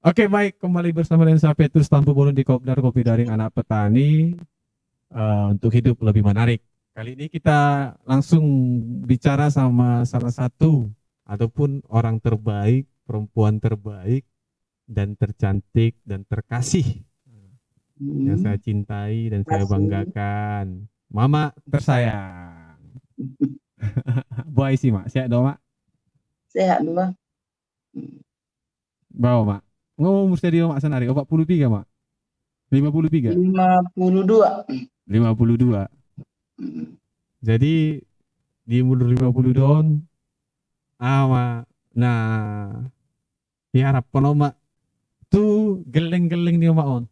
Oke, baik, kembali bersama dengan saya Petrus Tanpa Bolon di Kopdar Kopi Daring Anak Petani untuk hidup lebih menarik. Kali ini kita langsung bicara sama salah satu ataupun orang terbaik, perempuan terbaik dan tercantik dan terkasih yang saya Hmm, cintai dan saya kasih. banggakan. Mama tersayang. Boy sih, Mak. Siap dong, Mak. Sehat dua. Bawa, Mak. Ngomong mesti dia, Mak, senari. 43, Mak. 53. 52. 52. Jadi di umur 52 tahun, Mak. Nah, diharap kono Mak tuh geleng-geleng nih Mak on.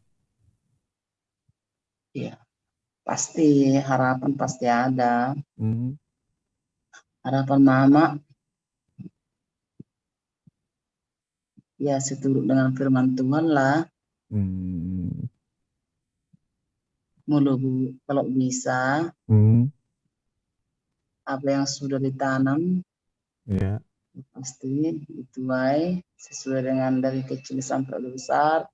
Ya, pasti harapan pasti ada. Hmm. Harapan mama ya seturut dengan firman Tuhan lah. Hmm. Mulu kalau bisa Hmm. apa yang sudah ditanam Ya. pasti itu baik sesuai dengan dari kecil sampai besar.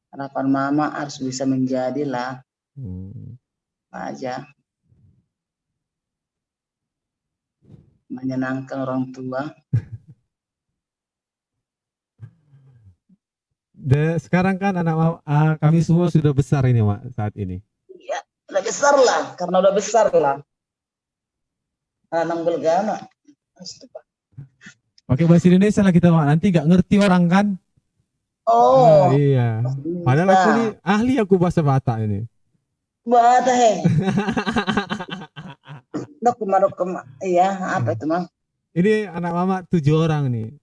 Harapan mama harus bisa menjadilah Hmm. aja menyenangkan orang tua. Sekarang kan kami semua sudah besar ini Mak saat ini. Ya, udah besar lah karena udah besar lah. Anak belgana. Pakai bahasa Indonesia lah kita Mak. Nanti gak ngerti orang kan? Oh, Iya. Padahal aku nih bisa. ahli aku bahasa Batak ini. Buat dokuma iya apa itu mah Ini anak mama 7 orang nih.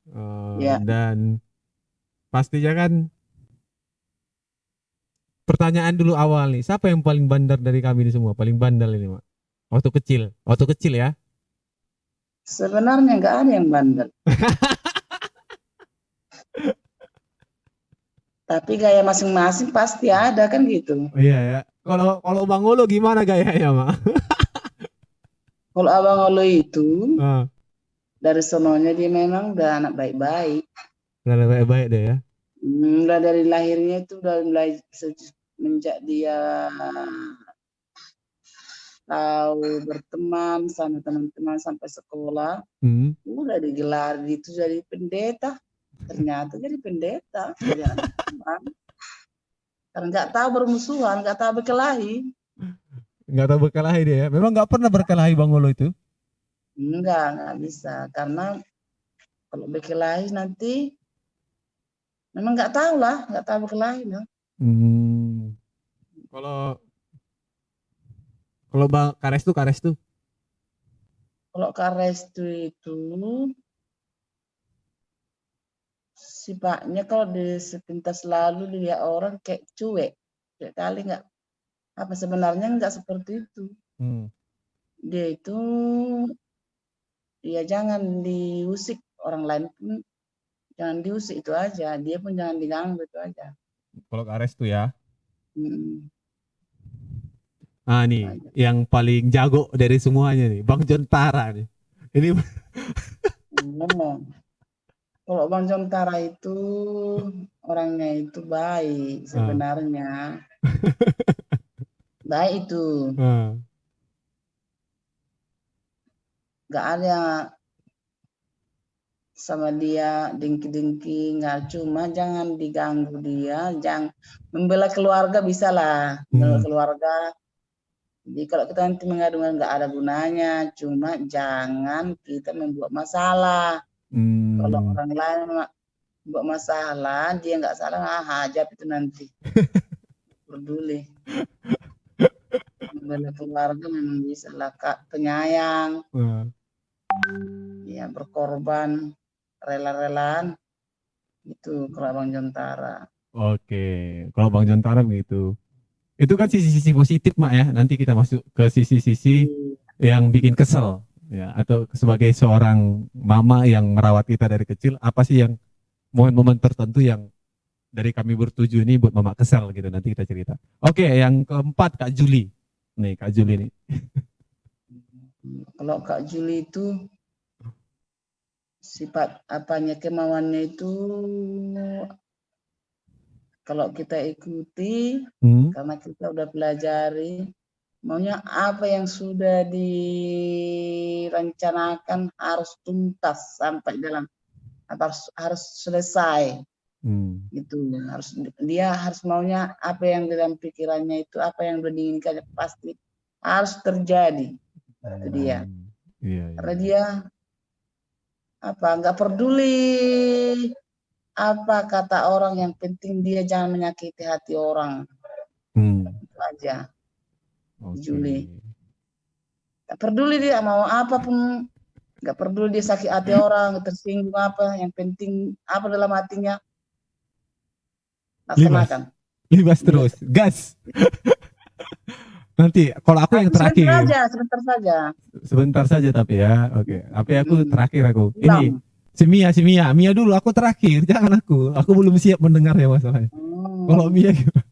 ya Dan pastinya kan pertanyaan dulu awal nih, siapa yang paling bandar dari kami ini semua? Paling bandel ini, Mak. Waktu kecil ya. sebenarnya nggak ada yang bandel tapi gaya masing-masing pasti ada kan gitu. Oh, iya ya. Kalau kalau Bang Olo gimana gayanya, Mak? Kalau abang Olo itu Ah, dari sononya dia memang udah anak baik-baik. nggak ada baik-baik deh ya. Udah dari lahirnya itu udah mulai menjak dia tahu berteman sama teman-teman sampai sekolah Hmm. udah digelar itu jadi pendeta, ternyata jadi pendeta jadi anak teman karena nggak tahu bermusuhan nggak tahu berkelahi. Nggak tahu berkelahi dia ya. Memang nggak pernah berkelahi Bang Olo itu. Enggak bisa. Karena kalau berkelahi nanti memang nggak tahu lah, nggak tahu berkelahi. No? Hmm. Kalau kalau Bang Kares tuh. Kalau Kak Restu itu sifatnya kalau di sepintas lalu lihat orang kayak cuek, kayak kali nggak apa sebenarnya nggak seperti itu. Hmm. Dia itu ya jangan diusik orang lain pun jangan diusik itu aja, dia pun jangan diganggu itu aja. Kalau Kares tuh ya. Hmm, Ah itu nih, aja. yang paling jago dari semuanya nih, Bang Jontara nih. Ini Hmm. Kalau Bang Jontara itu orangnya itu baik ah, sebenarnya. Baik itu. ah. Gak ada yang sama dia dengki-dengki. Nggak cuma jangan diganggu dia. Jangan membela keluarga bisa lah. Membela Hmm. keluarga. Jadi kalau kita nanti mengadu nggak ada gunanya. Cuma jangan kita membuat masalah. Kalau Hmm. orang lain buat masalah, dia nggak salah, hajab itu nanti. Peduli. Membela keluarga memang bisa lah kak penyayang Ah. ya berkorban rela-relaan itu kalau Abang Jontara. Oke, kalau Bang Jontara begitu. Itu kan sisi-sisi positif, Mak ya. Nanti kita masuk ke sisi-sisi yang bikin kesel. Ya, atau sebagai seorang mama yang merawat kita dari kecil, apa sih yang momen-momen tertentu yang dari kami bertuju ini buat mama kesel gitu. Nanti kita cerita. Oke, yang keempat Kak Juli. Nih, Kak Juli nih. Kalau Kak Juli itu sifat apanya kemauannya itu kalau kita ikuti, Hmm. karena kita udah pelajari, maunya apa yang sudah direncanakan harus tuntas sampai dalam harus selesai Hmm. gitu. Dia harus maunya apa yang dalam pikirannya itu, apa yang udah diinginkannya pasti harus terjadi. Itu dia. Iya, Karena iya. dia nggak peduli apa kata orang, yang penting dia jangan menyakiti hati orang. Hmm. Itu aja. Oke. Juli. Gak peduli dia mau apapun, gak peduli dia sakit hati orang, tersinggung apa, yang penting apa dalam hatinya Libas. laksanakan. Libas Iya. terus. Gas. Nanti kalau aku yang Tapi terakhir. sebentar saja. Sebentar saja tapi ya. Oke. Tapi aku terakhir aku. Ini Ulang. si Mia, Mia dulu, aku terakhir, jangan aku belum siap mendengar ya masalahnya. Kalau Mia gimana?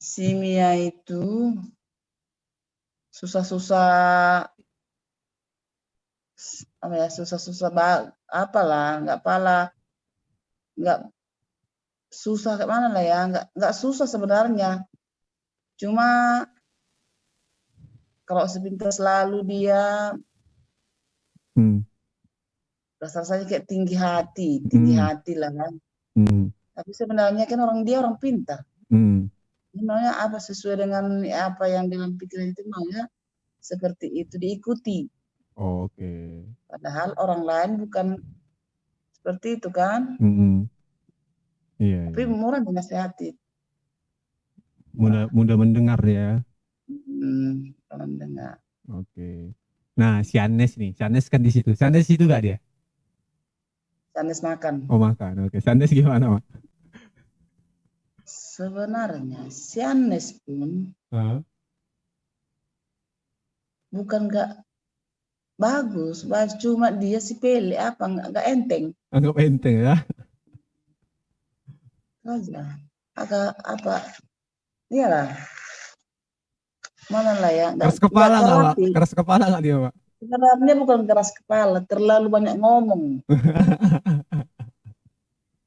Si Mia itu susah-susah apalah, nggak susah kayak mana lah ya, nggak susah sebenarnya, cuma kalau sepintas lalu dia rasanya kayak tinggi hati lah kan. Tapi sebenarnya kan dia orang pintar. Maunya apa sesuai dengan apa yang dalam pikiran itu, maunya seperti itu diikuti. Oke. Padahal orang lain bukan seperti itu kan. Iya. Tapi murah dinasihati. Mudah mendengar ya. Mendengar. Oke. Nah, si Anes kan di situ. Si Anes itu gak dia? Sanes makan. Oh, makan. Oke. Si Anes gimana, Mak? Sebenarnya si Anes pun bukan nggak bagus, cuma dia si pele nggak enteng. Anggap enteng ya. Aja. Agak iyalah. Mana lah ya. Keras kepala nggak, Pak? Keras kepala nggak dia, Pak? Sebenarnya bukan keras kepala, terlalu banyak ngomong.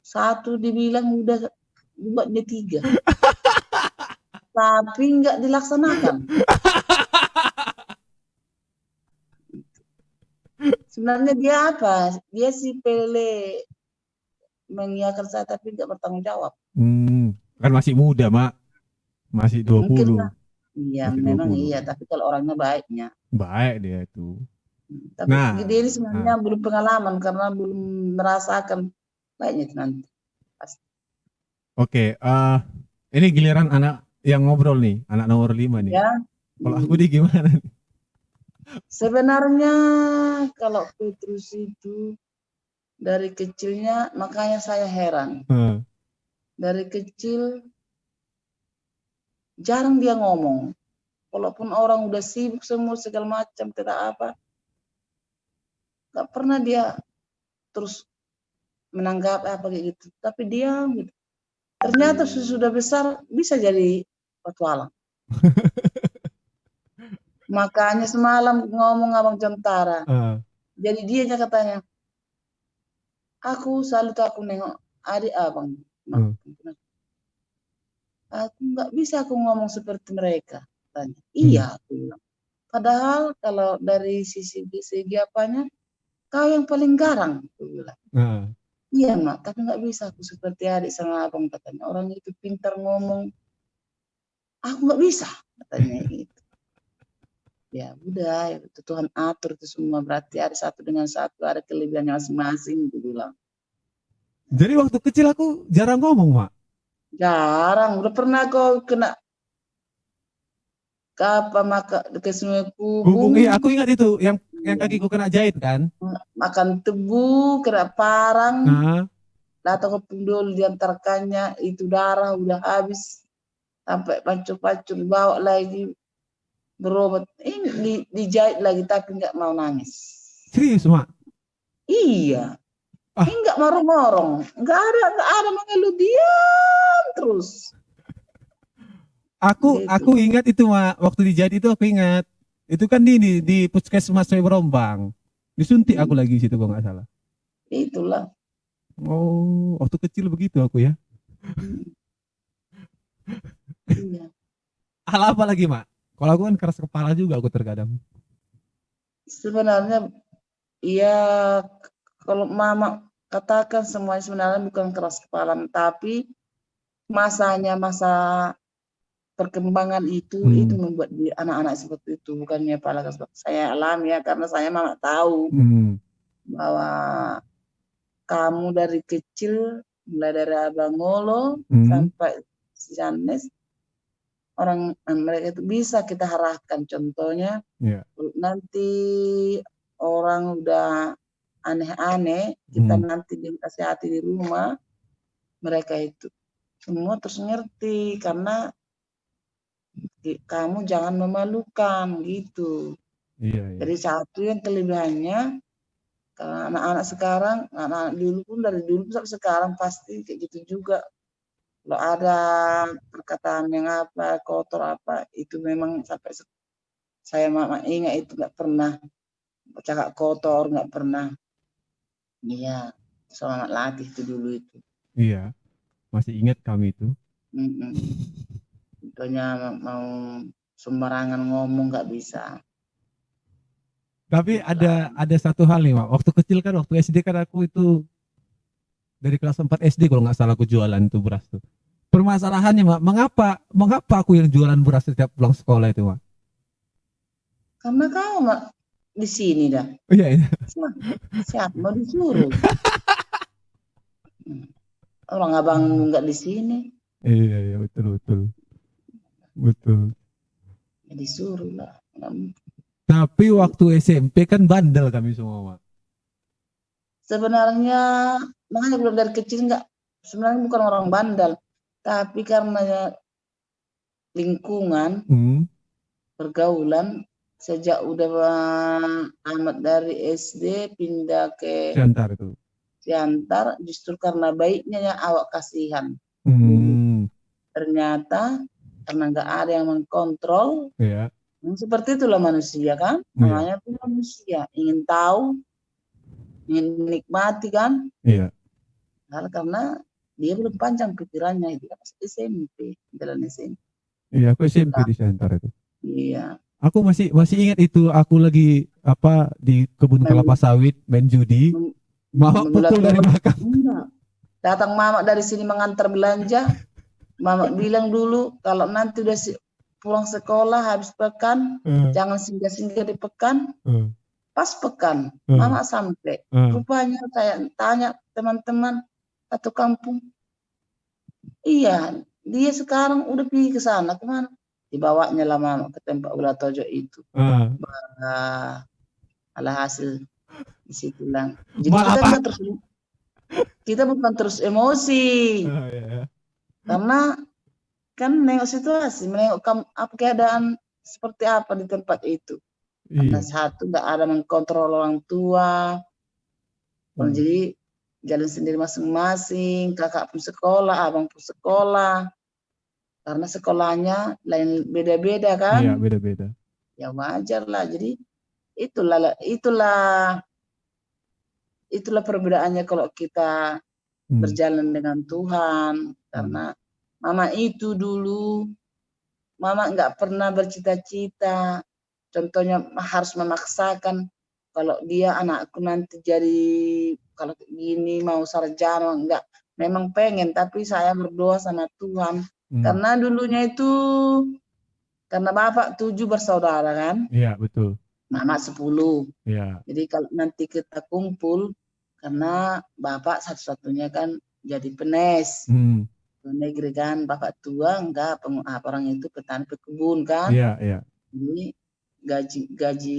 Satu dibilang udah buatnya 3. Tapi nggak dilaksanakan. Sebenarnya dia Dia si pele mengiakan saya tapi nggak bertanggung jawab. Kan masih muda, Mak. Masih 20. Iya, memang 20. Iya, tapi kalau orangnya baiknya. Baik dia itu. Tapi dia ini sebenarnya belum pengalaman karena belum merasakan baiknya itu nanti. Pasti. Oke, ini giliran anak yang ngobrol nih, anak nomor 5 nih. Ya. Kalau aku di gimana? Sebenarnya kalau Petrus itu dari kecilnya, makanya saya heran. Dari kecil jarang dia ngomong. Walaupun orang udah sibuk semua segala macam, tidak apa, nggak pernah dia terus menanggap apa kayak gitu. Tapi dia gitu. Ternyata sudah besar bisa jadi petualang. Makanya semalam ngomong Abang Jentara. Jadi dia katanya, aku selalu nengok adik abang. Aku nggak bisa aku ngomong seperti mereka. Tanya. Iya, aku bilang. Padahal kalau dari segi apanya, kau yang paling garang, aku bilang. Iya, Mak, tapi nggak bisa aku seperti adik sama abang, katanya. Orang itu pintar ngomong. Aku nggak bisa, katanya gitu. Ya udah, itu Tuhan atur itu semua, berarti ada satu dengan satu, ada kelebihannya masing-masing, aku bilang. Jadi waktu kecil aku jarang ngomong, Mak. Jarang, udah pernah kau kena ke sungai Kubung. Iya, aku ingat itu yang kakiku kena jahit kan. Makan tebu, kena parang. Datang ke Pundol diantarkannya, itu darah udah habis. Sampai pancur-pancur bawa lagi berobat. Ini dijahit lagi tapi nggak mau nangis. Serius, Mak? Iya. Ini nggak marong-marong, nggak ada mengeluh, diam terus. Aku ingat itu, Mak, waktu dijahit itu aku ingat. Itu kan di Puskesmas Berombang. Disuntik aku lagi situ kalau nggak salah. Itulah. Oh, waktu kecil begitu aku ya. Mm, iya. Hal apa lagi, Mak? Kalau aku kan keras kepala juga aku terkadang. Sebenarnya ya kalau mama katakan semuanya sebenarnya bukan keras kepala, tapi masa perkembangan itu Hmm. membuat anak-anak seperti itu, bukannya kepala keras kepala. Saya alami ya karena saya mama tahu Hmm. bahwa kamu dari kecil mulai dari Abang Ngolo Hmm. sampai si Janes, orang mereka itu bisa kita arahkan. Contohnya Ya. nanti orang udah aneh-aneh, kita Hmm. nanti dikasih hati di rumah, mereka itu semua terus ngerti karena kamu jangan memalukan gitu. Iya, iya. Jadi satu yang kelebihannya karena anak-anak sekarang, anak-anak dulu pun dari dulu sampai sekarang pasti kayak gitu juga. Kalau ada perkataan yang apa kotor apa itu memang sampai saya mama ingat itu nggak pernah cakap kotor, nggak pernah. Iya, semangat latih itu dulu itu. Iya, masih ingat kami itu. Mm-mm. Contohnya mau sembarangan ngomong nggak bisa. Tapi Itulah. ada satu hal nih, Mak. Waktu kecil kan, waktu SD kan aku itu dari kelas 4 SD kalau nggak salah aku jualan itu beras tuh. Permasalahannya, Mak, mengapa aku yang jualan beras setiap pulang sekolah itu, Mak? Karena kamu mak di sini dah. Iya, iya. Siapa mau disuruh? Hmm. Orang abang nggak di sini, Iya, iya, betul, betul. Betul. ya disuruh lah. Tapi waktu SMP kan bandel kami semua, Mak. Sebenarnya makanya belum dari kecil nggak, sebenarnya bukan orang bandel, tapi karena lingkungan Hmm. pergaulan sejak udah amat dari SD pindah ke Siantar itu. Siantar justru karena baiknya ya awak kasihan dulu. Hmm. Ternyata karena nggak ada yang mengkontrol, Iya, seperti itulah manusia kan, iya, namanya pun manusia ingin tahu, ingin menikmati kan, iya. karena dia belum panjang pikirannya, dia masih SMP, jalan SMP. Iya, aku SMP Itulah, di Siantar itu. iya. Aku masih masih ingat itu aku lagi apa di kebun kelapa Mem, sawit main judi, mem, mama pukul dari memulat-mulat, belakang. enggak. Datang mama dari sini mengantar belanja, mama bilang dulu kalau nanti udah pulang sekolah habis pekan, Eh, jangan singgah-singgah di pekan, eh, pas pekan, eh, mama sampai. eh. Rupanya saya tanya teman-teman satu kampung, iya, dia sekarang udah pergi ke sana, kemana? Dibawanya lah mama ke tempat ulah tojo itu. Ah. Nah, alhasil di situlah. Jadi Malah apa? kita bukan terus emosi, Ah, ya. karena kan menengok situasi, menengok apa keadaan seperti apa di tempat itu. Karena Iya. satu nggak ada mengkontrol orang tua, Hmm. jadi jalan sendiri masing-masing, kakak pun sekolah, abang pun sekolah, karena sekolahnya lain beda-beda Iya, kan, beda-beda. ya wajar lah. Jadi itulah itulah itulah perbedaannya kalau kita Hmm. berjalan dengan Tuhan. Hmm. Karena mama itu dulu, mama nggak pernah bercita-cita. Contohnya harus memaksakan kalau dia anakku nanti jadi kalau gini mau sarjana enggak. Memang pengen tapi saya berdoa sama Tuhan. Hmm. Karena dulunya itu karena bapak 7 bersaudara kan, Iya, betul. mama 10. Iya. Jadi kalau nanti kita kumpul karena bapak satu-satunya kan jadi PNS Hmm. negeri kan, bapak tua enggak orang itu petani pekebun kan. Iya, iya. Jadi gaji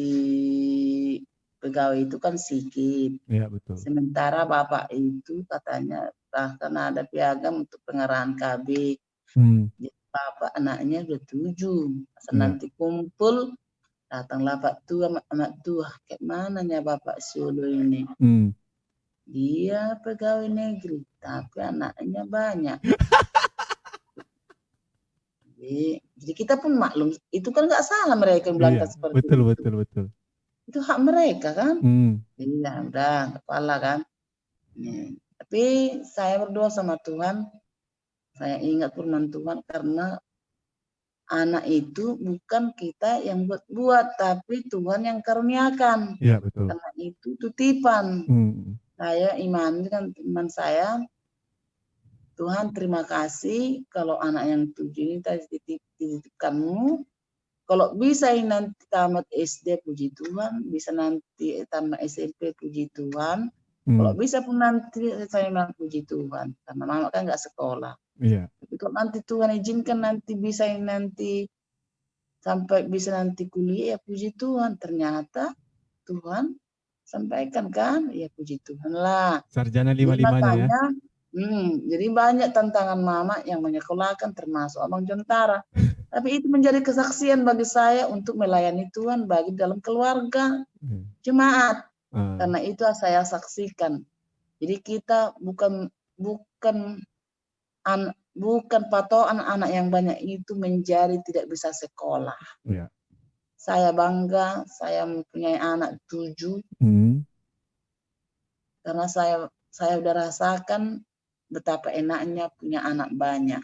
pegawai itu kan sedikit. Iya, betul. Sementara bapak itu katanya bahkan ada piagam untuk pengarahan KB. Hmm. Jadi bapak anaknya udah 7. Asal Iya. nanti kumpul datanglah Pak tua anak tua kayak mananya bapak Solo ini. Hmm. Dia pegawai negeri tapi anaknya banyak. Jadi kita pun maklum, itu kan nggak salah mereka yang Iya, bilangkan seperti betul, itu. betul, betul. Itu hak mereka kan. Hmm. Iya, udah kepala kan. Tapi saya berdoa sama Tuhan, Saya ingat firman Tuhan karena anak itu bukan kita yang buat, tapi Tuhan yang karuniakan. Iya, betul. Karena itu titipan. Saya iman dengan teman saya, Tuhan terima kasih kalau anak yang 7 ini titipkanmu. Kalau bisa ini nanti tamat SD, puji Tuhan. Bisa nanti tamat SMP, puji Tuhan. Kalau bisa pun nanti saya bilang puji Tuhan. Karena mama kan nggak sekolah. Iya. Tapi kalau nanti Tuhan izinkan nanti bisa nanti sampai bisa nanti kuliah, ya puji Tuhan. Ternyata Tuhan sampaikan kan, ya puji Tuhan lah. Sarjana Jadi 5-5-nya ya. makanya, jadi banyak tantangan mama yang menyekolahkan termasuk Abang Jontara. Tapi itu menjadi kesaksian bagi saya untuk melayani Tuhan bagi dalam keluarga, jemaat. Karena itu saya saksikan. Jadi kita bukan patokan anak yang banyak itu menjadi tidak bisa sekolah. Iya. Saya bangga, saya mempunyai anak 7. Karena saya udah rasakan betapa enaknya punya anak banyak.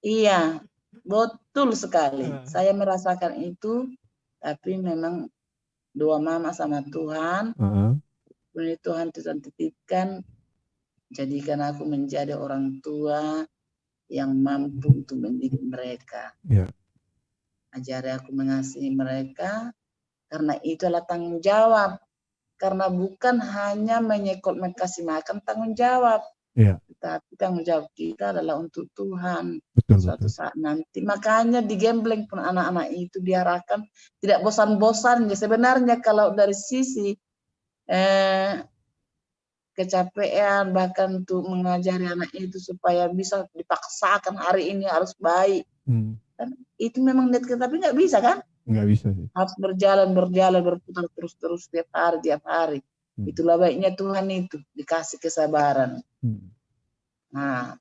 Iya, betul sekali. Saya merasakan itu, tapi memang doa mama sama Tuhan. Tuhan titipkan, jadikan aku menjadi orang tua yang mampu untuk mendidik mereka. Ajari aku mengasihi mereka, karena itu adalah tanggung jawab. Karena bukan hanya menyekol kasih makan tanggung jawab. Tapi tanggung jawab kita adalah untuk Tuhan. Suatu saat nanti. Makanya digembleng pun anak-anak itu diarahkan tidak bosan-bosan. Sebenarnya kalau dari sisi kecapean, bahkan untuk mengajari anak itu supaya bisa dipaksakan hari ini harus baik. Itu memang niat kita, tapi nggak bisa kan? Nggak bisa sih. Harus berjalan, berputar terus tiap hari. Itulah baiknya Tuhan itu, dikasih kesabaran. Nah,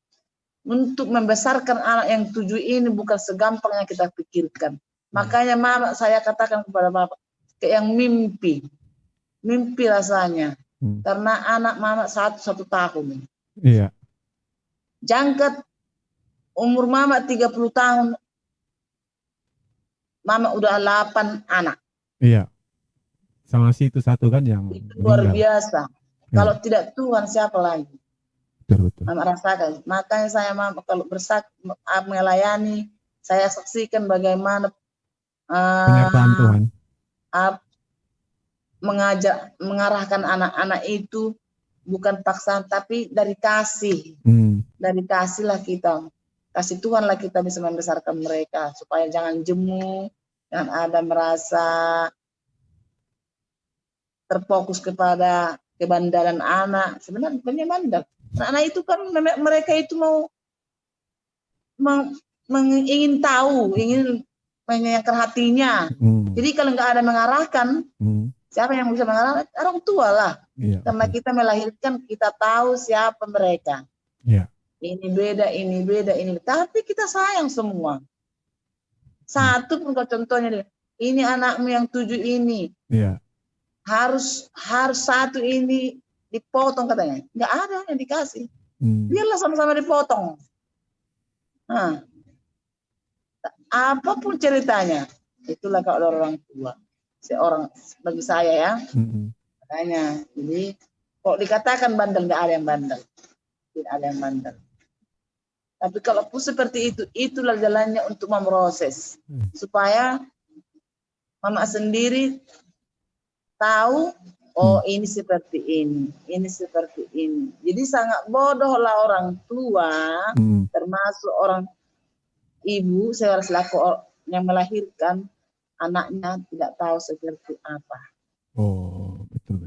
untuk membesarkan anak yang 7 ini bukan segampang yang kita pikirkan. Makanya mama saya katakan kepada bapak, kayak yang mimpi rasanya. Karena anak mama 1 tahun. Iya. Jangkat umur mama 30 tahun, mama udah 8 anak. Iya. Sama si itu satu kan yang itu luar biasa. Kalau Iya. tidak Tuhan siapa lagi? Betul. Mama rasakan. Makanya saya mama kalau melayani, saya saksikan bagaimana penyertaan Tuhan. mengarahkan anak-anak itu bukan paksaan tapi dari kasih. Dari kasih lah kita. Kasih Tuhan lah kita bisa membesarkan mereka supaya jangan jemu, jangan ada merasa terfokus kepada kebandalan anak. Sebenarnya bukannya bandel. Anak itu kan mereka itu ingin tahu, ingin menyenangkan hatinya. Jadi kalau nggak ada mengarahkan, siapa yang bisa mengarahkan? Orang tua lah. Karena kita melahirkan, kita tahu siapa mereka. Ini beda. Tapi kita sayang semua. Satu pun kau contohnya, ini anakmu yang 7 ini. Harus 1 ini dipotong katanya. Nggak ada yang dikasih. Biarlah sama-sama dipotong. Apapun ceritanya, itulah kalau orang tua. Bagi saya ya. Makanya, jadi kok dikatakan bandel, nggak ada yang bandel. Tidak ada yang bandel. Tapi kalau pun seperti itu, itulah jalannya untuk memproses. Supaya mama sendiri tahu, oh ini seperti ini. Jadi sangat bodohlah orang tua, termasuk orang ibu, saya selaku yang melahirkan, anaknya tidak tahu seperti apa. Oh, betul.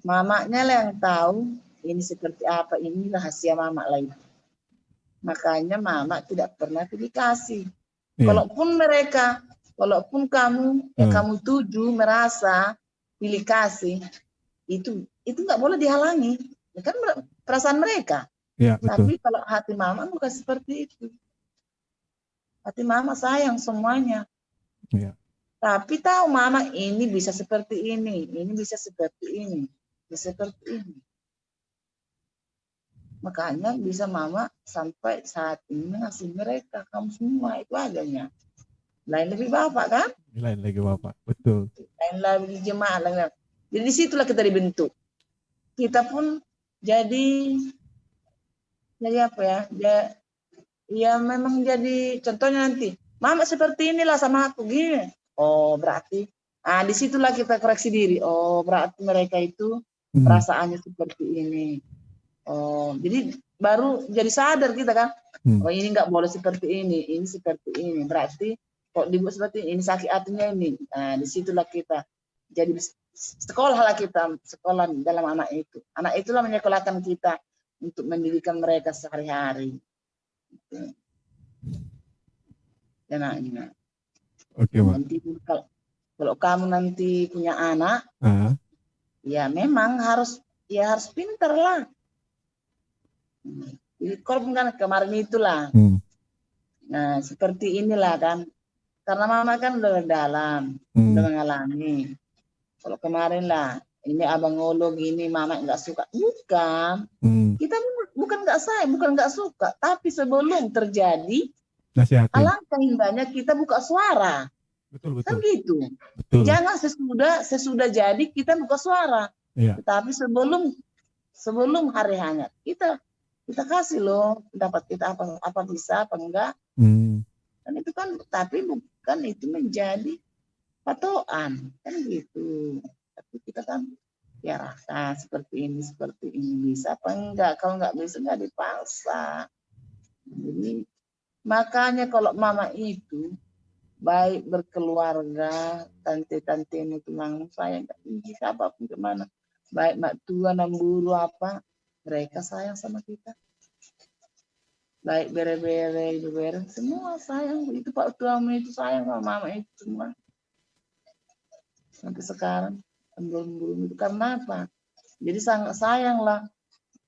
Mamanya lah yang tahu ini seperti apa, ini rahasia mama lain. Makanya mama tidak pernah dikasih. Walaupun kamu, kamu 7 merasa pilih kasih, itu nggak boleh dihalangi. Kan perasaan mereka. Tapi kalau hati mama bukan seperti itu. Hati mama sayang semuanya. Tapi tahu mama ini bisa seperti ini bisa seperti ini. Makanya bisa mama sampai saat ini ngasih mereka kamu semua itu adanya. Lain lebih bapak kan? Lain lagi bapak, betul. Lain lagi jemaah lain. Jadi disitulah kita dibentuk. Kita pun jadi apa ya? Ya memang jadi contohnya nanti. Mama seperti inilah sama aku gini. Oh berarti, disitulah kita koreksi diri. Oh berarti mereka itu perasaannya seperti ini. Oh jadi baru jadi sadar kita kan. Oh ini nggak boleh seperti ini seperti ini. Berarti kok dibuat seperti ini sakit hatinya ini. Nah disitulah kita jadi sekolahlah kita sekolah dalam anak itu. Anak itulah menyekolahkan kita untuk mendidikan mereka sehari-hari. Anaknya. Oke, Mak. Nanti kalau kamu nanti punya anak, ya memang harus pintar lah. Jadi korban kan kemarin itulah. Nah seperti inilah kan, karena mama kan udah dalam, udah mengalami. Kalau kemarin lah, ini abang Olo gini, mama nggak suka, bukan. Kita bukan nggak suka, tapi sebelum terjadi. Nasihatin. Alangkah indahnya kita buka suara. Betul. Kan gitu. Betul. Jangan sesudah jadi kita buka suara. Iya. Tetapi sebelum hari hangat kita kasih loh pendapat kita apa bisa apa enggak. Dan itu kan tapi bukan itu menjadi patokan kan gitu. Tapi kita kan ya rasa seperti ini bisa apa enggak, kalau enggak bisa enggak dipaksa. Jadi makanya kalau mama itu baik berkeluarga, tante-tante itu tunang sayang, siapapun kemana, baik mak tua, namburu apa, mereka sayang sama kita. Baik bere-bere, semua sayang. Itu pak tuamu itu sayang sama mama itu semua. Sampai sekarang, belum itu karena apa? Jadi sangat sayang lah.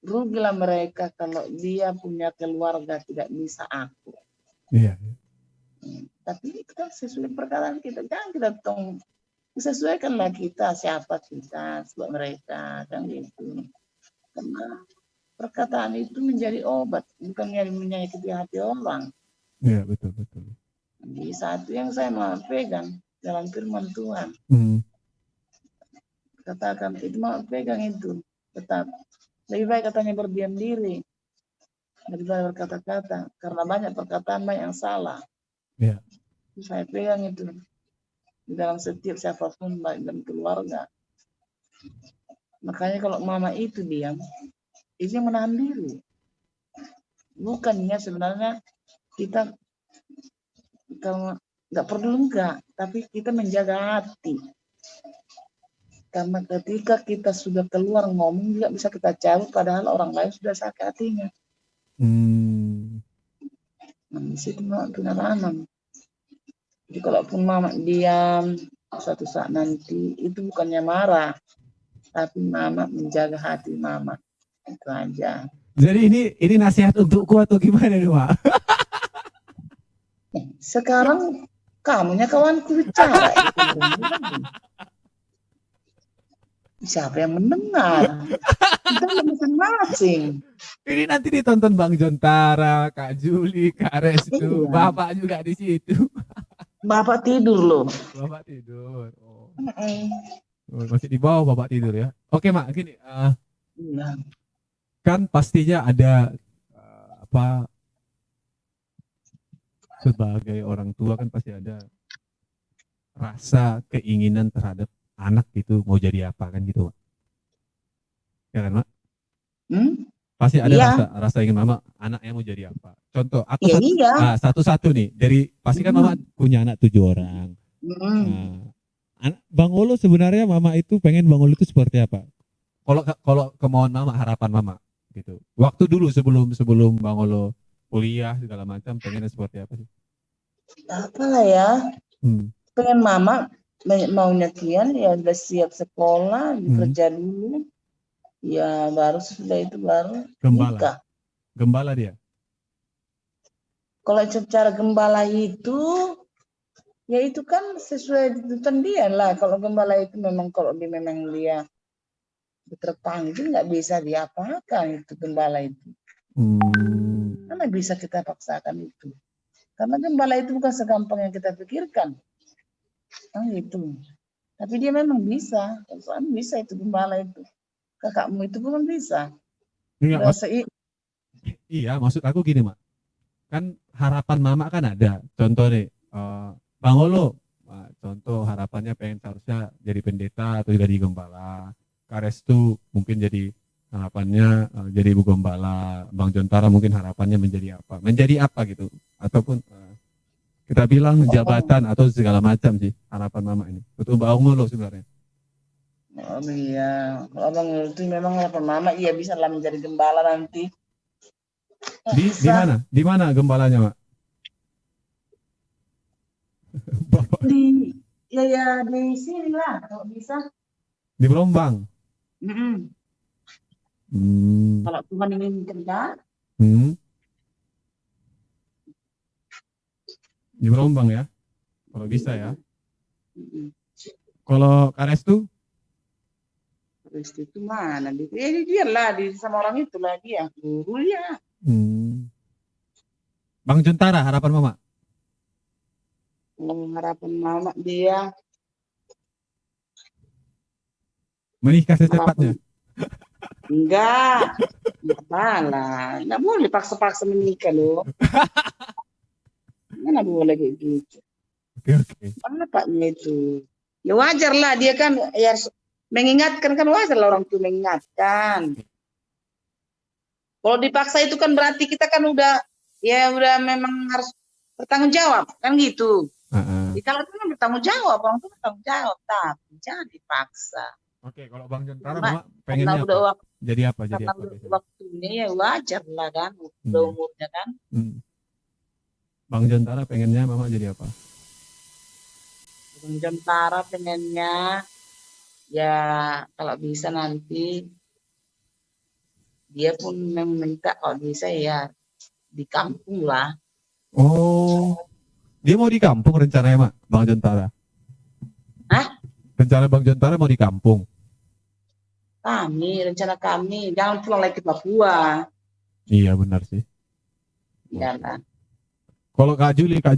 Rugilah mereka kalau dia punya keluarga tidak bisa aku. Iya. Tapi itu kan sesuai perkataan kita, jangan kita sesuaikanlah kita siapa kita sebab mereka kan gitu. Karena perkataan itu menjadi obat, bukan menyakiti hati orang. Iya betul. Jadi satu yang saya mau pegang dalam firman Tuhan, katakan itu mau pegang itu tetap lebih baik katanya berdiam diri daripada berkata-kata, karena banyak perkataan banyak yang salah. Iya. Saya pegang itu di dalam setiap siapapun baik dalam keluarga. Makanya kalau mama itu diam, itu menahan diri. Bukannya sebenarnya kita nggak perlu enggak, tapi kita menjaga hati. Karena ketika kita sudah keluar ngomong juga bisa kita cabut, padahal orang lain sudah sakit hatinya. Di situ penanam. Jadi kalaupun mama diam, suatu saat nanti itu bukannya marah, tapi mama menjaga hati mama. Itu aja. Jadi ini nasihat untukku atau gimana nih, Mak? Sekarang kamunya kawanku bicara. Siapa yang mendengar? Kita masing-masing. Ini nanti ditonton Bang Jontara, Kak Juli, Kak Restu, Iya. Bapak juga di situ. Bapak tidur loh. Bapak tidur. Oh, masih di bawah Bapak tidur ya. Oke, Mak, gini. Iya. Kan pastinya ada sebagai orang tua kan pasti ada rasa keinginan terhadap anak gitu mau jadi apa kan gitu, Mak. Ya kan, Mak? Pasti ada rasa ingin mama anaknya mau jadi apa. Contoh, aku satu-satu nih. Dari pasti kan mama punya anak 7 orang. Bang Olo sebenarnya mama itu pengen Bang Olo itu seperti apa? Kalau kemauan mama, harapan mama gitu. Waktu dulu sebelum Bang Olo kuliah segala macam pengennya seperti apa sih? Apalah ya. Pengen mama maunya kian ya udah siap sekolah, kerja dulu. Ya baru sudah itu baru nikah. Gembala dia. Kalau secara gembala itu, ya itu kan sesuai tuntutan dia lah. Kalau gembala itu memang kalau memang dia terpanggil nggak bisa diapakan itu gembala itu. Mana bisa kita paksakan itu? Karena gembala itu bukan segampang yang kita pikirkan. Itu. Tapi dia memang bisa. Soalnya bisa itu gembala itu. Kakakmu itu pun bisa. Enggak, iya, maksud aku gini, Mak. Kan harapan mama kan ada. Contoh nih, Bang Olo, contoh harapannya pengen seharusnya jadi pendeta atau jadi gembala. Karestu mungkin jadi harapannya jadi ibu gembala. Bang Jontara mungkin harapannya menjadi apa? Menjadi apa gitu? Ataupun kita bilang jabatan atau segala macam sih harapan mama ini. Betul Bang Olo sebenarnya. Oh iya, kalau Bang Olo itu memang harapan mama, iya bisa lah menjadi gembala nanti. Di mana? Di mana gembalanya, Mak? Di di sini lah kalau bisa. Di Berombang. Kalau Tuhan inginkan kan. Di Berombang ya, kalau bisa ya. Kalau Karestu? Karestu itu mana? Dia lah sama orang itu lah dia, guru ya. Bang Jontara, harapan mama? Harapan mama dia menikah secepatnya. Enggak malah, enggak boleh paksa-paksa menikah loh. Mana boleh kayak gitu. Oke. Bapaknya itu, ya wajar lah dia kan ya mengingatkan, kan wajar lah orang tua mengingatkan. Kalau dipaksa itu kan berarti kita kan udah memang harus bertanggung jawab kan gitu. Kalau itu kan bertanggung jawab, orang tua bertanggung jawab, tapi jangan dipaksa. Oke, kalau Bang Jontara mama pengennya apa? Jadi apa? Karena waktunya ya wajar lah kan, udah umurnya kan. Bang Jontara pengennya mama jadi apa? Bang Jontara pengennya ya kalau bisa nanti dia pun meminta kalau bisa ya di kampung lah. Oh, dia mau di kampung rencananya, Mak, Bang Jontara? Hah? Rencana Bang Jontara mau di kampung? Rencana kami jangan pulang lagi ke Papua. Iya benar sih. Iya lah. Kalau Kak Juli? Kak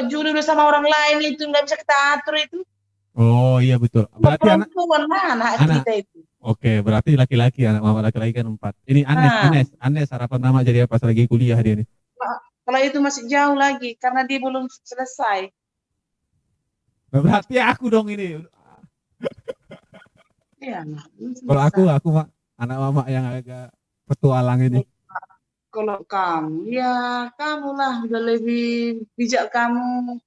Juli udah sama orang lain itu nggak bisa kita atur itu. Oh iya betul. Berarti anak kita itu. Oke, berarti laki-laki, anak mama laki-laki kan 4. Ini Anes harapan mama jadi apa lagi kuliah dia nih? Kalau itu masih jauh lagi karena dia belum selesai. Berarti aku dong ini. Iya. Kalau aku Mak, anak mama yang agak petualang ini. Kalau kamu ya kamu lah udah lebih bijak, kamu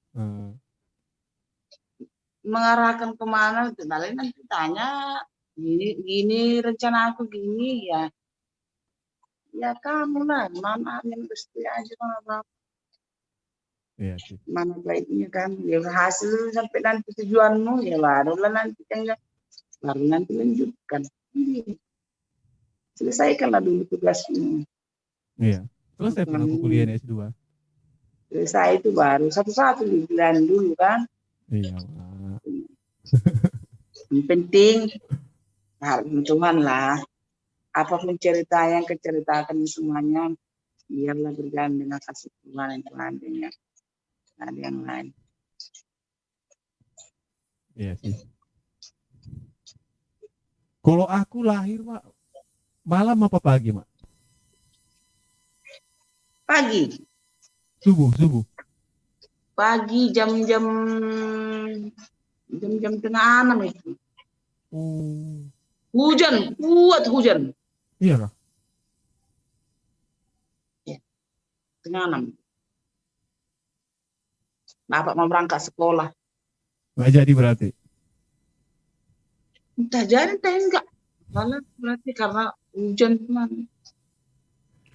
mengarahkan kemana, nanti tanya gini rencana aku gini ya kamu lah, mama yang mesti aja sama bapak. Iya sih. Mana baiknya kan, ya hasil sampai nanti tujuanmu ya barulah nanti baru nanti lanjutkan. Selesaikanlah dulu tugasmu. Iya. Selesai pun aku kuliah S2. Selesai itu baru satu-satu dibilang dulu kan. Iya. Yang penting Tuhan lah. Apapun cerita yang keceritakan semuanya, biarlah berjalan dengan kasih Tuhan yang selanjutnya. Ada yang lain. Iya sih. Kalau aku lahir, Mak, malam apa pagi, Mak? Pagi. Subuh. Pagi jam-jam tengah 6 itu. Hujan, kuat hujan. Iya kah? Ya, tengah 6. Bapak mau berangkat sekolah. Nggak jadi berarti? Entah jadi, entah enggak. Malah berarti karena hujan teman.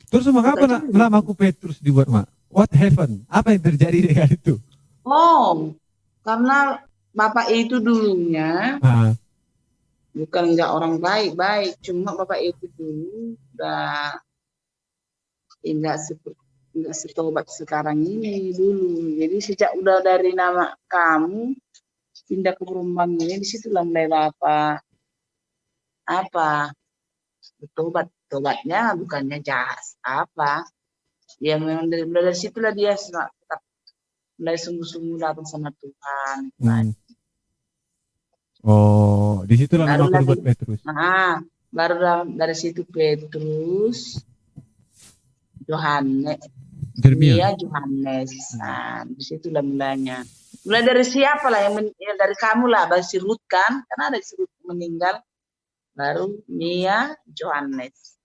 Terus mengapa namaku Petrus dibuat, Mak? What happened? Apa yang terjadi dengan itu? Oh, karena bapak itu dulunya bukan enggak orang baik-baik, cuma bapak itu dulu udah enggak setobat sekarang ini dulu. Jadi sejak udah dari nama kamu pindah ke Berombang ini, disitulah mulai bapak bertobat tobatnya bukannya jahat apa. Ya memang dari situlah dia tetap mulai sungguh-sungguh datang sama Tuhan. Oh, di situlah Baru nama aku lagi, dibuat Petrus. baru dari situ Petrus, Yohanes, Jeremia. Yohanes. Nah, di situlah mulanya. Mulai dari siapa lah yang dari kamu lah, baru si Ruth kan, karena ada si Ruth meninggal, baru Mia, Yohanes.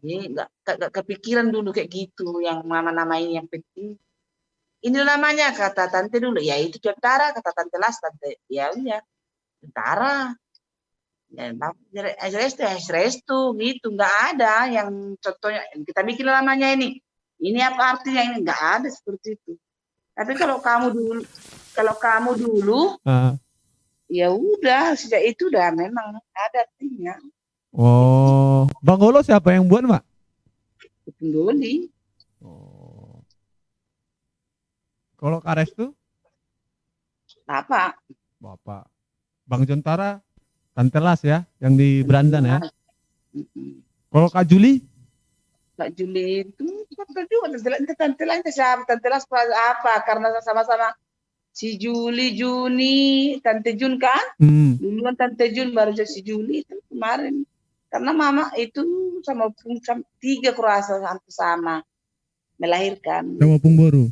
Jadi nggak kepikiran dulu kayak gitu, yang nama-nama ini yang penting. Ini namanya kata tante dulu, ya itu tentara, kata tante Las, tante ya udah tentara. Restu gitu, nggak ada yang contohnya kita bikin namanya ini apa artinya, ini nggak ada seperti itu. Tapi kalau kamu dulu ya udah sejak itu udah memang ada artinya. Oh, Bang Golo siapa yang buat, Mak? Doli. Oh. Kalau Kares tuh Bapak. Bang Jontara Tante Las ya, yang di Berandan ya. Kalau Kak Juli? Kak Juli itu Tante Las siapa? Tante Las apa? Karena sama-sama si Juli, Juni, Tante Jun kan? Duluan Tante Jun baru jadi si Juli itu kemarin. Karena mama itu sama 3 kurasa sama melahirkan. Sama Pungboru.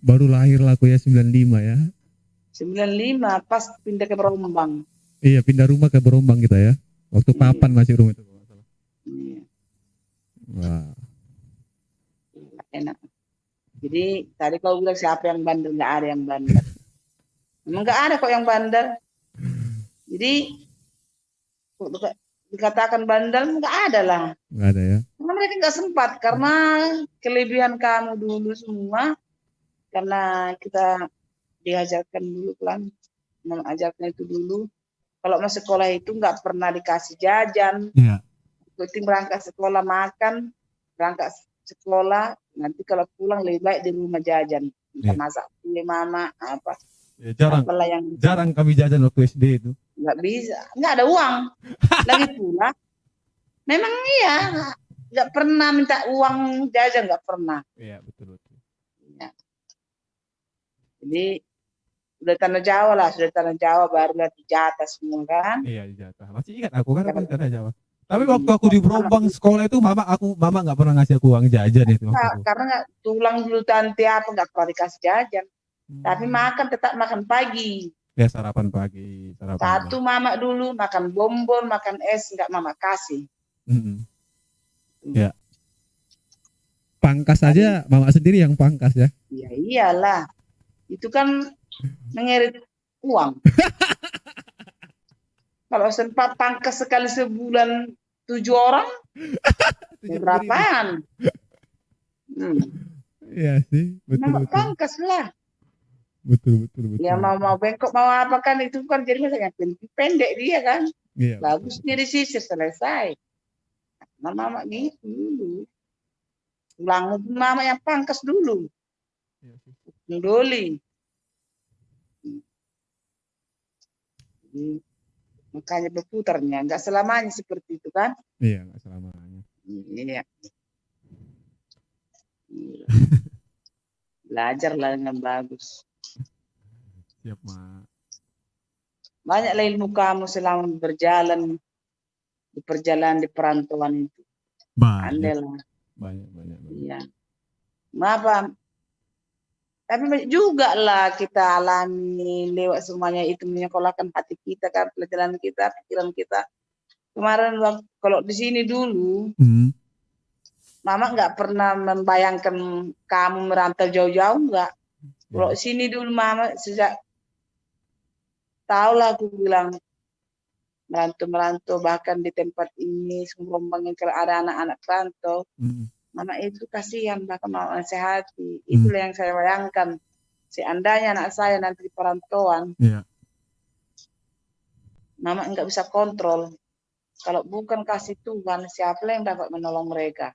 Baru lahir lah aku ya 95 ya. 95 pas pindah ke Berombang. Iya, pindah rumah ke Berombang kita ya. Waktu papan masih rumah itu kalau nggak salah. Iya. Wah. Enak. Jadi tadi kau bilang siapa yang bandel, nggak ada yang bandel. Memang nggak ada kok yang bandel. Jadi dikatakan bandel nggak ada lah. Nggak ada ya. Karena mereka nggak sempat, karena kelebihan kamu dulu semua, karena kita diajarkan dulu kan, mengajarkan itu dulu. Kalau mau sekolah itu nggak pernah dikasih jajan. Iya. Penting berangkat sekolah makan, berangkat sekolah, nanti kalau pulang lebih baik di rumah jajan. Kita masak kue mama apa. Ya, jarang kami jajan waktu SD itu. Nggak bisa, nggak ada uang. Lagi pula, memang iya, nggak pernah minta uang jajan, nggak pernah. Iya, betul. Ya. Jadi sudah tanah Jawa barulah dijatah semua kan. Iya, dijatah. Masih ingat aku kan tanah Jawa. Tapi waktu aku di Berombang sekolah itu mama nggak pernah ngasih aku uang jajan itu. Karena nggak tulang dulu tante apa nggak pernah dikasih jajan. Tapi makan tetap makan pagi. Ya sarapan pagi. Satu mama dulu makan bonbon, makan es nggak mama kasih. Ya. Pangkas aja mama sendiri yang pangkas ya. Iya iyalah. Itu kan mengerit uang. Kalau sempat pangkas sekali sebulan 7 orang, berapaan? Iya sih, betul. Pangkas lah. Betul. Ya mau bengkok mau apa kan itu kan jadi misalnya pendek dia kan. Iya, bagusnya disisir selesai. Mama gitu dulu. Tulang mama yang pangkas dulu. Doli. Makanya berputarnya, nggak selamanya seperti itu kan? Iya, nggak selamanya. Iya. Belajarlah dengan bagus. Siap, Mak. Banyaklah ilmu kamu selama berjalan di perjalanan di perantauan itu. Banyak. Iya. Maaf, tapi banyak juga lah kita alami lewat semuanya itu, menyekolahkan hati kita kan, pelajaran kita, pikiran kita. Kemarin kalau di sini dulu, mama nggak pernah membayangkan kamu merantau jauh-jauh, nggak. Kalau di sini dulu mama sejak tahulah aku bilang merantau bahkan di tempat ini Berombang kalau ada anak-anak perantau. Mama itu kasihan, bahkan mau nasihati. Itulah yang saya bayangkan. Seandainya anak saya nanti di perantauan, mama nggak bisa kontrol. Kalau bukan kasih Tuhan, siapa yang dapat menolong mereka?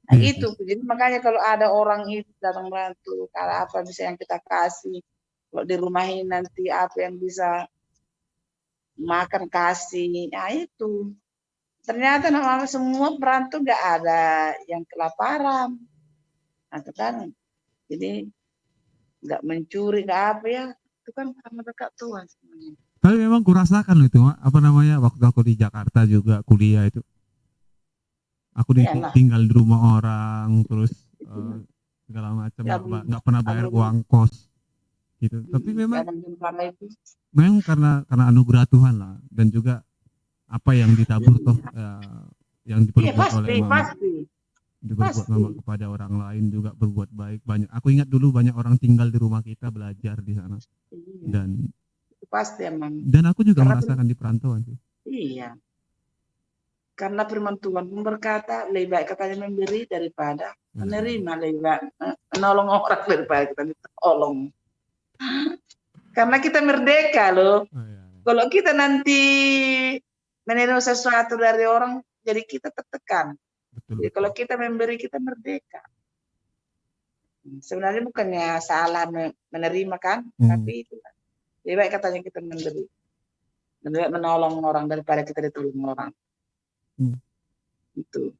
Nah itu. Jadi makanya kalau ada orang itu datang merantau, kalau apa bisa yang kita kasih, Kalau di rumah ini nanti apa yang bisa makan kasih, nah itu. Ternyata nama semua perantau nggak ada yang kelaparan, atau kan? Jadi nggak mencuri, nggak apa ya, itu kan karena berkat Tuhan semuanya. Tapi memang kurasakan loh itu, Mak. Apa namanya, waktu aku di Jakarta juga kuliah itu. Aku Iyalah, tinggal di rumah orang, terus segala macam, ya, nggak pernah bayar abang, uang kos gitu. Tapi ya memang abang jumpa itu, karena anugerah Tuhan lah, dan juga apa yang ditabur toh, yang iya diperbuat oleh pasti, mama, pasti, diperbuat pasti, mama kepada orang lain juga berbuat baik banyak. Aku ingat dulu banyak orang tinggal di rumah kita belajar di sana, iya, dan itu pasti emang. aku juga Karena merasakan di perantauan sih. iya, karena firman Tuhan pun berkata, lebih baik katanya memberi daripada menerima, lebih baik menolong orang daripada kita ditolong. Karena kita merdeka loh. Oh, iya, iya. Kalau kita nanti menerima sesuatu dari orang, jadi kita tertekan. Betul, Jadi betul. kalau kita memberi, kita merdeka. Sebenarnya bukannya salah menerima kan, tapi itu lebih baik katanya kita memberi. Lebih baik menolong orang daripada kita ditolong orang. Itu.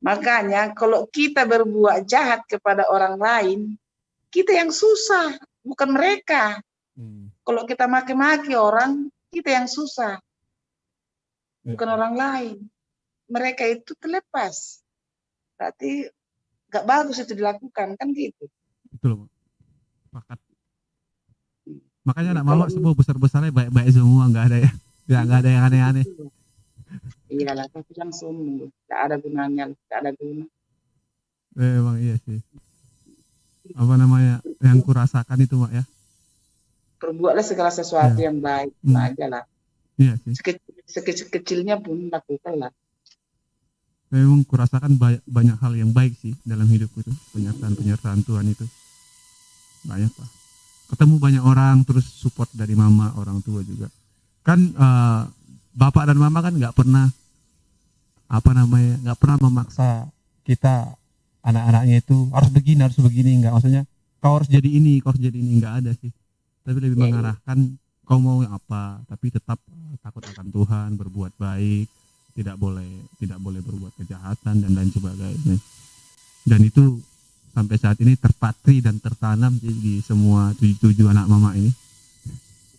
Makanya kalau kita berbuat jahat kepada orang lain, kita yang susah, bukan mereka. Kalau kita maki-maki orang, kita yang susah, bukan orang lain. Mereka itu terlepas. Berarti gak bagus itu dilakukan, kan gitu. Betul, Pak. Makanya Jadi anak mama semua besar-besarnya baik-baik semua, nggak ada ya, nggak ada yang aneh-aneh. Iya lah, tapi langsung gak ada gunanya, gak ada guna. Emang iya sih. Apa namanya, yang kurasakan itu, Mak, ya. Perbuatlah segala sesuatu yang baik aja lah. Iya sih. Sekecil-kecilnya pun lakukanlah. Memang kurasakan banyak hal yang baik sih dalam hidupku itu, penyertaan Tuhan itu banyak, Pak. Ketemu banyak orang, terus support dari mama, orang tua juga. Kan bapak dan mama kan nggak pernah nggak pernah memaksa kita, anak-anaknya itu harus begini, nggak, maksudnya kau harus jadi ini, nggak ada sih. Tapi lebih mengarahkan kau mau apa, tapi tetap takut akan Tuhan, berbuat baik, tidak boleh berbuat kejahatan dan lain sebagainya. Dan itu sampai saat ini terpatri dan tertanam di semua 7 anak mama ini.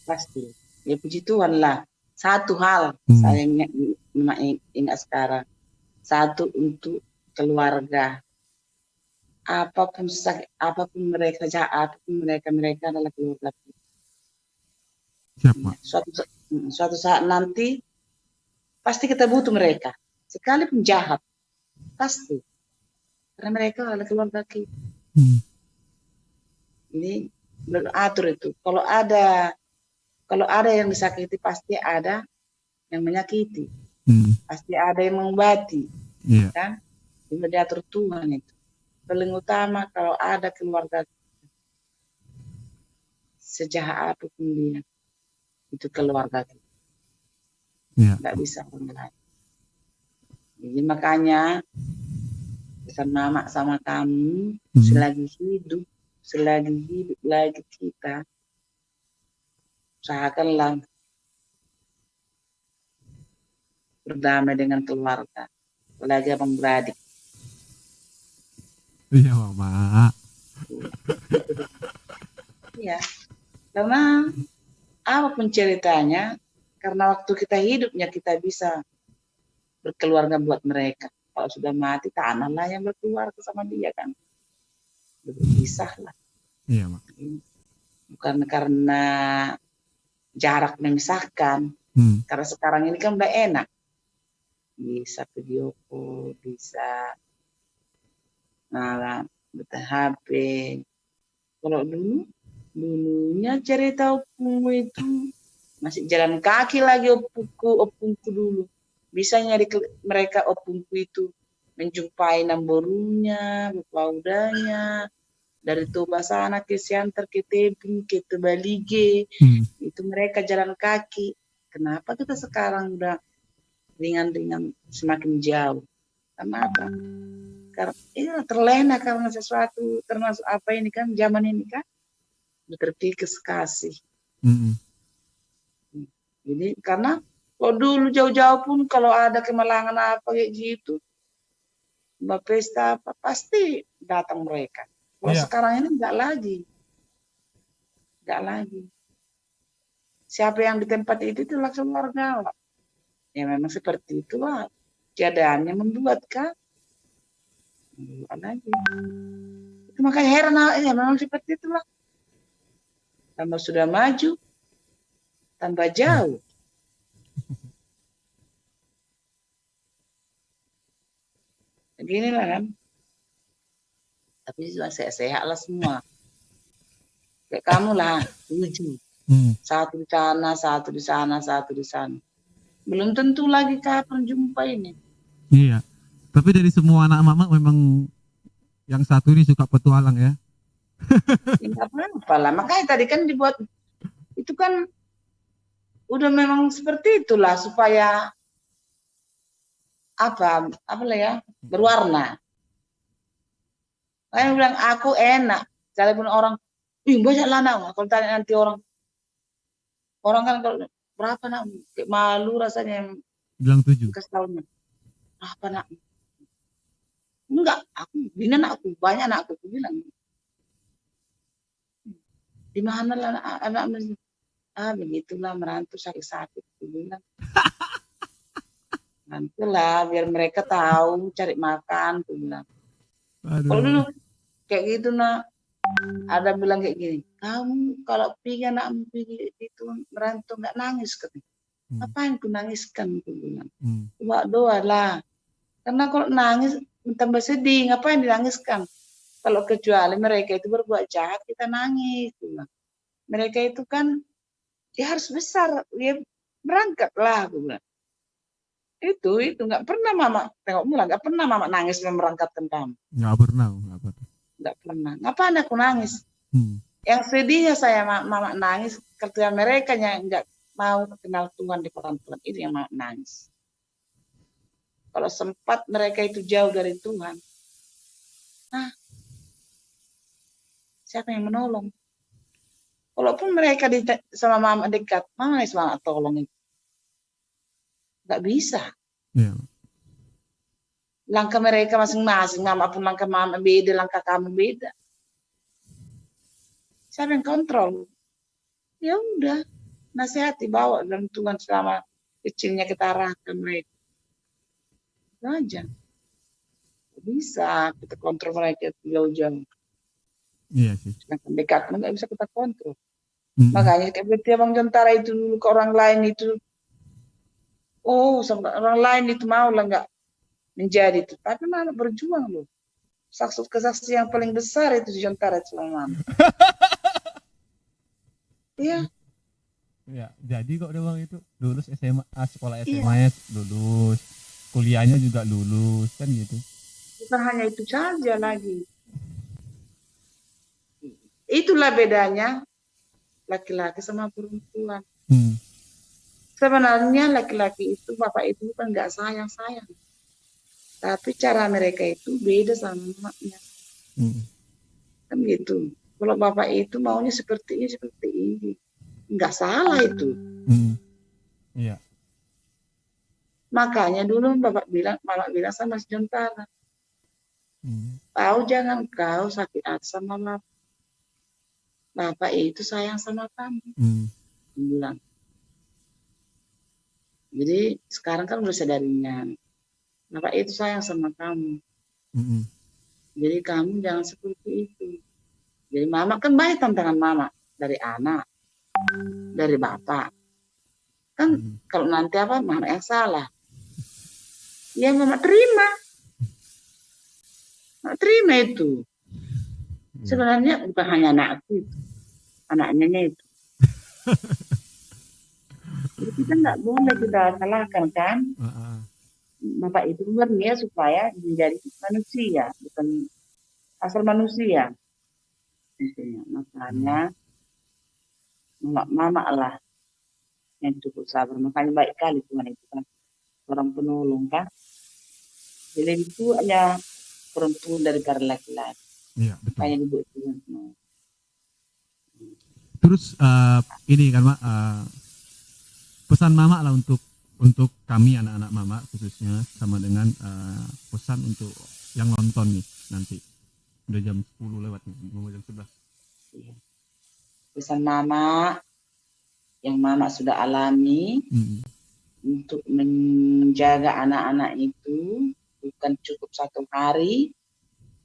Pasti. Ya puji Tuhan lah. Satu hal saya ingat sekarang. Satu, untuk keluarga. Apapun mereka jahat, apapun mereka adalah keluarga. Siapa? Suatu saat nanti pasti kita butuh mereka. Sekalipun jahat, pasti. Karena mereka adalah keluarga kita. Ini beratur itu. Kalau ada yang disakiti, pasti ada yang menyakiti. Pasti ada yang mengobati. Kan? Itu diatur Tuhan itu. Paling utama kalau ada keluarga, sejahat apapun dia, itu keluarga kita. Nggak bisa orang lain. Jadi makanya pesan mama sama kamu, selagi hidup lagi kita, usahakanlah berdamai dengan keluarga, apalagi abang beradik. Iya, Mama. Iya, karena apapun ceritanya, karena waktu kita hidupnya kita bisa berkeluarga buat mereka. Kalau sudah mati, tanahlah yang berkeluarga sama dia kan. Berpisah lah. Iya, Mak. Bukan karena jarak memisahkan. Karena sekarang ini kan udah enak. Bisa video call, bisa HP. Kalau dulunya cerita opungku itu masih jalan kaki lagi, opungku dulu. Bisa nyari mereka opungku itu, menjumpai namborunya, bapaudanya, dari Toba sana ke Siantar, ke Tebing, ke Tebalige, itu mereka jalan kaki. Kenapa kita sekarang udah ringan-ringan semakin jauh? Kenapa? karena ini terlena karena sesuatu, termasuk apa ini kan zaman ini kan berpikir kasih. Mm-mm. Jadi karena kalau dulu jauh-jauh pun kalau ada kemalangan apa kayak gitu, pesta apa pasti datang mereka. Kalau Iya. sekarang ini enggak lagi. Siapa yang di tempat itu langsung warga. Ya memang seperti itulah keadaannya membuat kan. Membuat lagi. Itu makanya heran ya memang seperti itulah. Tambah sudah maju, tambah jauh. Beginilah kan. Tapi sehat-sehat lah semua. Kayak kamu lah, 7. Satu di sana, satu di sana, satu di sana. Belum tentu lagi kapan jumpa ini. Iya. Tapi dari semua anak mama memang yang satu ini suka petualang ya. Enggak apa-apa lah. Makanya tadi kan dibuat itu kan udah memang seperti itulah supaya apa lah ya, berwarna. Saya bilang aku enak. Walaupun orang, banyak lah nak. Kalau tanya nanti orang kan kalau berapa nak? Kayak malu rasanya. Bilang 7. Kasih tahunya. Berapa nak? Enggak, aku bina anakku, banyak anakku, aku bilang. Di mana lah anak begitulah merantau sakit-sakit, aku bilang. Nantilah biar mereka tahu cari makan, aku bilang. Kalau dulu kayak gitu nak, ada bilang kayak gini, kamu kalau pergi anakmu pergi itu merantau nggak nangis katanya. Apain ku nangiskan, aku bilang. Cuma doa lah. Karena kalau nangis tambah sedih, ngapain dinangiskan? Kalau kecuali mereka itu berbuat jahat, kita nangis. Mereka itu kan, ya harus besar, dia berangkat lah. Itu nggak pernah mama, tengok mula, nggak pernah mama nangis memberangkatkan kamu. Nggak pernah. Nggak pernah. Ngapain aku nangis? Yang sedihnya saya mama nangis, ketika mereka yang nggak mau kenal Tuhan di perantauan, itu yang mama nangis. Kalau sempat mereka itu jauh dari Tuhan, siapa yang menolong? Walaupun mereka sama mama dekat, mama semangat tolong itu. Nggak bisa. Yeah. Langkah mereka masing-masing, mama pun langkah mama beda, langkah kamu beda. Siapa yang kontrol? Ya udah, nasihati, bawa dalam Tuhan selama kecilnya kita arahkan mereka. Itu aja. Bisa kita kontrol mereka jauh-jauh. Iya sih. Sedangkan dekat nggak bisa kita kontrol. Makanya kayak berarti Abang Jontara itu dulu ke orang lain itu, sama orang lain itu mau lah nggak menjadi itu. Tapi malah berjuang loh. Kesaksian yang paling besar itu Jontara selama. Iya. Ya, jadi kok dia bang itu lulus SMA, sekolah SMA-nya lulus, kuliahnya juga lulus kan gitu. Bukan hanya itu saja lagi. Itulah bedanya laki-laki sama perempuan. Sebenarnya laki-laki itu, bapak itu bukan nggak sayang-sayang. Tapi cara mereka itu beda sama mamanya. Kan gitu. Kalau bapak itu maunya seperti ini. Nggak salah itu. Iya. Makanya dulu mama bilang sama si Jontara. Tahu jangan kau sakit hati sama bapak. Bapak itu sayang sama kamu. Bilang. Jadi sekarang kan udah sadarinya. Bapak itu sayang sama kamu. Jadi kamu jangan seperti itu. Jadi mama kan banyak tantangan mama. Dari anak. Dari bapak. Kan kalau nanti mama yang salah. Ya mama terima. Mama terima itu. Sebenarnya bukan hanya anakku itu. Anaknya itu. Jadi kita nggak boleh kita salahkan kan. Bapak itu berniat supaya menjadi manusia, bukan asal manusia. Makanya mama lah yang cukup sabar. Makanya baik kali Tuhan itu kan orang penolong kan. Jadi itu hanya perempuan daripada laki-laki. Iya, betul. Makanya dibuat Tuhan. Terus ini kan Mak, pesan Mama lah untuk kami anak-anak Mama khususnya, sama dengan pesan untuk yang nonton nih nanti. Udah jam 10 lewat nih, mau jam 11. Iya. Pesan Mama yang Mama sudah alami untuk menjaga anak-anak itu bukan cukup 1 hari,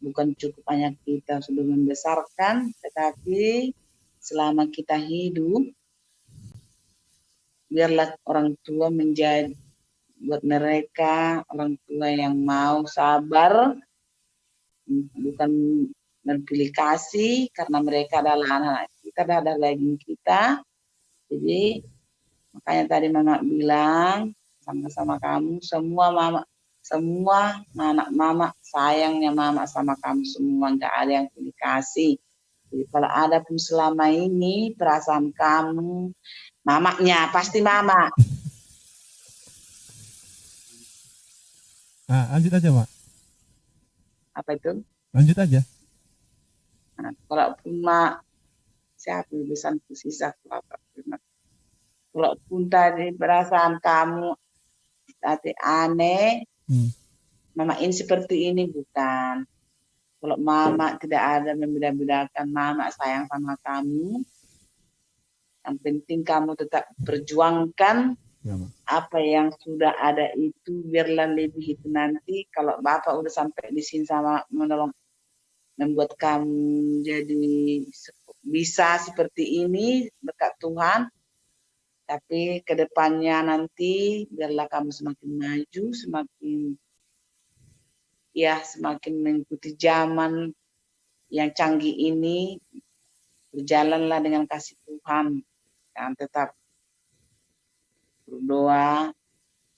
bukan cukup hanya kita sudah membesarkan, tetapi selama kita hidup, biarlah orang tua menjadi buat mereka orang tua yang mau sabar, bukan memilih kasih, karena mereka adalah anak kita, adalah daging kita. Jadi makanya tadi Mama bilang sama-sama kamu semua Mama, semua anak Mama sayangnya Mama sama kamu semua, nggak ada yang pilih kasih. Jadi kalau ada pun selama ini perasaan kamu, mamanya pasti Mama. Lanjut aja Mak. Apa itu? Lanjut aja. Nah, kalaupun Mak, siapa yang bisa sisa kalaupun tadi perasaan kamu tadi aneh, Mama ini seperti ini bukan. Kalau Mama tidak ada membeda-bedakan, Mama sayang sama kamu. Yang penting kamu tetap perjuangkan apa yang sudah ada itu, biarlah lebih itu nanti. Kalau Bapak udah sampai di sini sama menolong, membuat kamu jadi bisa seperti ini berkat Tuhan. Tapi kedepannya nanti biarlah kamu semakin maju, semakin mengikuti zaman yang canggih ini. Berjalanlah dengan kasih Tuhan, dan tetap berdoa,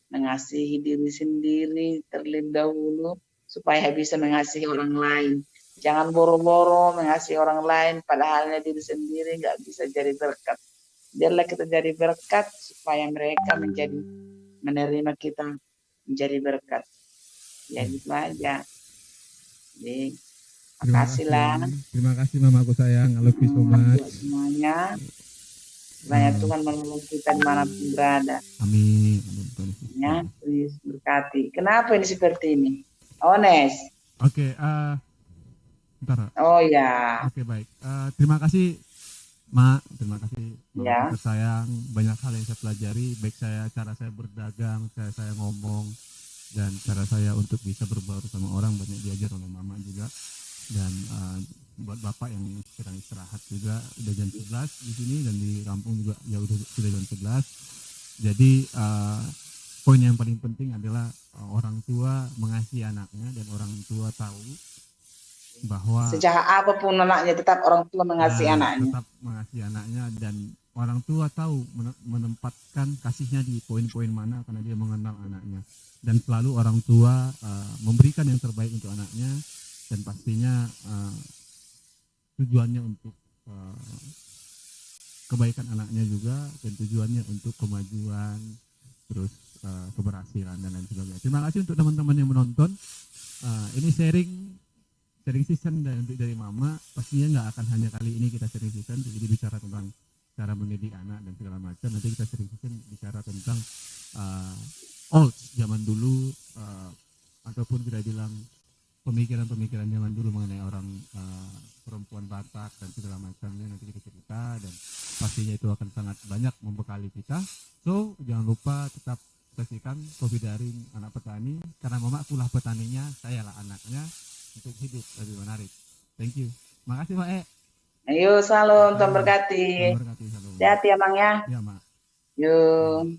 mengasihi diri sendiri terlebih dahulu supaya bisa mengasihi orang lain. Jangan boro-boro mengasihi orang lain padahalnya diri sendiri nggak bisa jadi berkat. Biarlah kita jadi berkat supaya mereka menerima kita menjadi berkat. Ya gitu aja. Jadi, terima kasih Mamaku sayang, I love you so much. Semuanya. Supaya Tuhan menolong kita dimanapun berada. Amin. Ya, please berkati. Kenapa ini seperti ini? Ones. Oke, bentar. Oh ya. Oke, baik. Terima kasih Mak, terima kasih Ya. sayang. Banyak hal yang saya pelajari, baik cara saya berdagang, cara saya ngomong, dan cara saya untuk bisa berbaur sama orang banyak diajar oleh Mama juga. Dan buat Bapak yang sedang istirahat juga, udah jam 11 di sini, dan di kampung juga ya sudah jam 11. Jadi poin yang paling penting adalah orang tua mengasihi anaknya, dan orang tua tahu bahwa sejahat apapun anaknya tetap orang tua mengasihi anaknya. Tetap mengasihi anaknya, dan orang tua tahu menempatkan kasihnya di poin-poin mana karena dia mengenal anaknya. Dan selalu orang tua memberikan yang terbaik untuk anaknya, dan pastinya tujuannya untuk kebaikan anaknya juga, dan tujuannya untuk kemajuan, terus keberhasilan dan lain sebagainya. Terima kasih untuk teman-teman yang menonton. Ini sharing season dari Mama. Pastinya nggak akan hanya kali ini kita sharing season, jadi bicara tentang cara mendidik anak dan segala macam. Nanti kita sharing season bicara tentang old zaman dulu, ataupun kita bilang pemikiran-pemikiran zaman dulu mengenai orang perempuan Batak dan segala macamnya. Nanti kita cerita, dan pastinya itu akan sangat banyak membekali kita. So jangan lupa tetap saksikan Kopi Daring Anak Petani, karena Mama akulah petaninya, saya lah anaknya, untuk hidup lebih menarik. Thank you. Makasih Mak. Ayo salam, Tuhan berkati. Tuhan berkati. Hati-hati ya Mang ya. Ya Mak. Yuk.